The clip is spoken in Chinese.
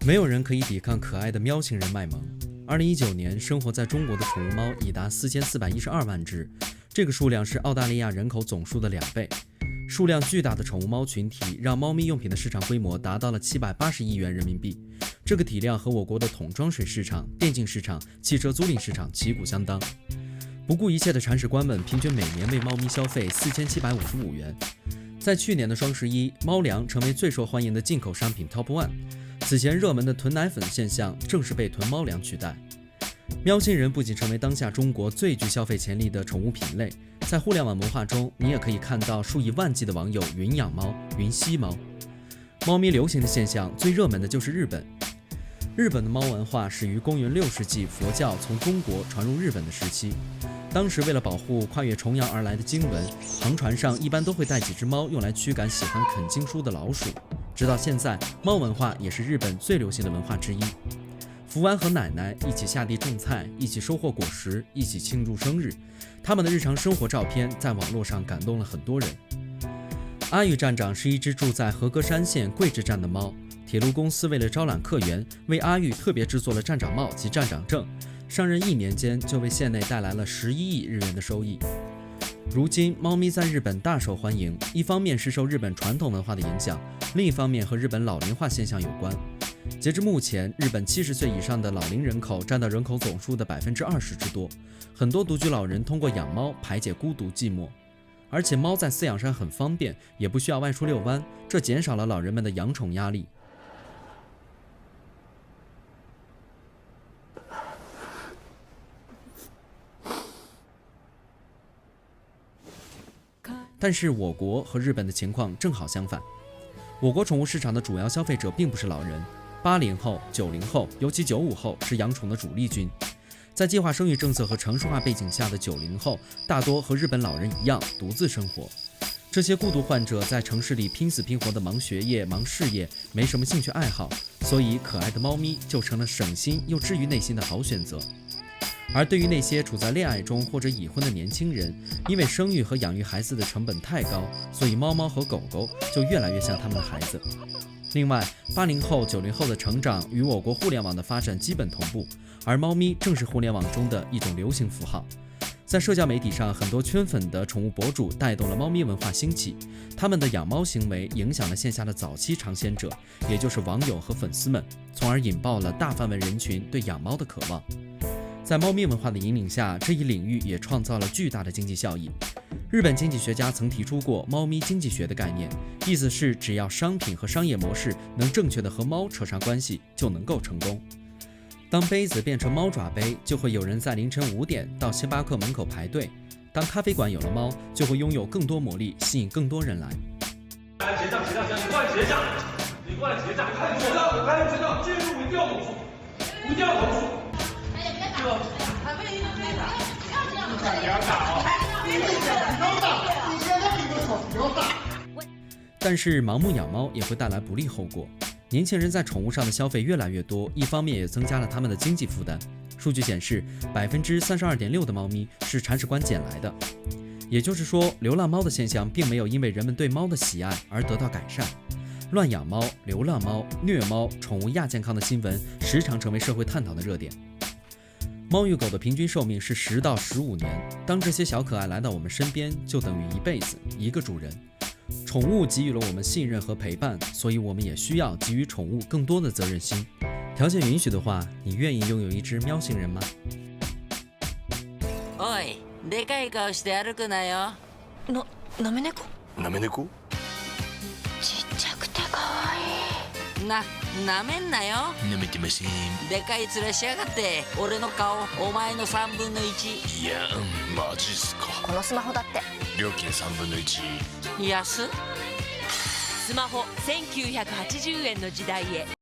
没有人可以抵抗可爱的喵星人卖萌。2019年，生活在中国的宠物猫已达4412万只，这个数量是澳大利亚人口总数的2倍。数量巨大的宠物猫群体让猫咪用品的市场规模达到了780亿元人民币，这个体量和我国的桶装水市场、电竞市场、汽车租赁市场旗鼓相当。不顾一切的铲屎官们平均每年为猫咪消费4755元。在去年的双11，猫粮成为最受欢迎的进口商品 Top One。此前热门的囤奶粉现象正是被囤猫粮取代。喵星人不仅成为当下中国最具消费潜力的宠物品类，在互联网文化中，你也可以看到数以万计的网友云养猫、云吸猫。猫咪流行的现象最热门的就是日本。日本的猫文化始于公元6世纪佛教从中国传入日本的时期。当时为了保护跨越重洋而来的经文，航船上一般都会带几只猫，用来驱赶喜欢啃经书的老鼠。直到现在，猫文化也是日本最流行的文化之一。福丸和奶奶一起下地种菜，一起收获果实，一起庆祝生日。他们的日常生活照片在网络上感动了很多人。阿玉站长是一只住在和歌山县贵志站的猫。铁路公司为了招揽客源，为阿玉特别制作了站长帽及站长证，上任1年间就为县内带来了11亿日元的收益。如今，猫咪在日本大受欢迎，一方面是受日本传统文化的影响，另一方面和日本老龄化现象有关。截至目前，日本70岁以上的老龄人口占到人口总数的20%之多，很多独居老人通过养猫排解孤独寂寞。而且猫在饲养上很方便，也不需要外出遛弯，这减少了老人们的养宠压力。但是我国和日本的情况正好相反，我国宠物市场的主要消费者并不是老人，80后、90后，尤其95后是养宠的主力军。在计划生育政策和城市化背景下的90后，大多和日本老人一样独自生活。这些孤独患者在城市里拼死拼活的忙学业、忙事业，没什么兴趣爱好，所以可爱的猫咪就成了省心又治愈内心的好选择。而对于那些处在恋爱中或者已婚的年轻人，因为生育和养育孩子的成本太高，所以猫猫和狗狗就越来越像他们的孩子。另外，80后、90后的成长与我国互联网的发展基本同步，而猫咪正是互联网中的一种流行符号。在社交媒体上，很多圈粉的宠物博主带动了猫咪文化兴起，他们的养猫行为影响了线下的早期尝鲜者，也就是网友和粉丝们，从而引爆了大范围人群对养猫的渴望。在猫咪文化的引领下，这一领域也创造了巨大的经济效益。日本经济学家曾提出过猫咪经济学的概念，意思是只要商品和商业模式能正确的和猫扯上关系，就能够成功。当杯子变成猫爪杯，就会有人在凌晨5点到星巴克门口排队；当咖啡馆有了猫，就会拥有更多魔力，吸引更多人来。结账，你过来结账，你过来结账，我开始结账，介入一定要投诉，一定要投诉。但是盲目养猫也会带来不利后果。年轻人在宠物上的消费越来越多，一方面也增加了他们的经济负担。数据显示，32.6%的猫咪是铲屎官捡来的。也就是说，流浪猫的现象并没有因为人们对猫的喜爱而得到改善。乱养猫、流浪猫、虐猫、宠物亚健康的新闻时常成为社会探讨的热点。猫与狗的平均寿命是10到15年，当这些小可爱来到我们身边，就等于一辈子一个主人。宠物给予了我们信任和陪伴，所以我们也需要给予宠物更多的责任心。条件允许的话，你愿意拥有一只喵星人吗？おい、でかい顔して歩くなよ。なめ猫？なめ猫？ちっちゃくて可愛い。なめんなよ。なめてません。でかい面しやがって。俺の顔お前の1/3。いや、マジっすか。このスマホだって。料金1/3。安っ。スマホ1980円の時代へ。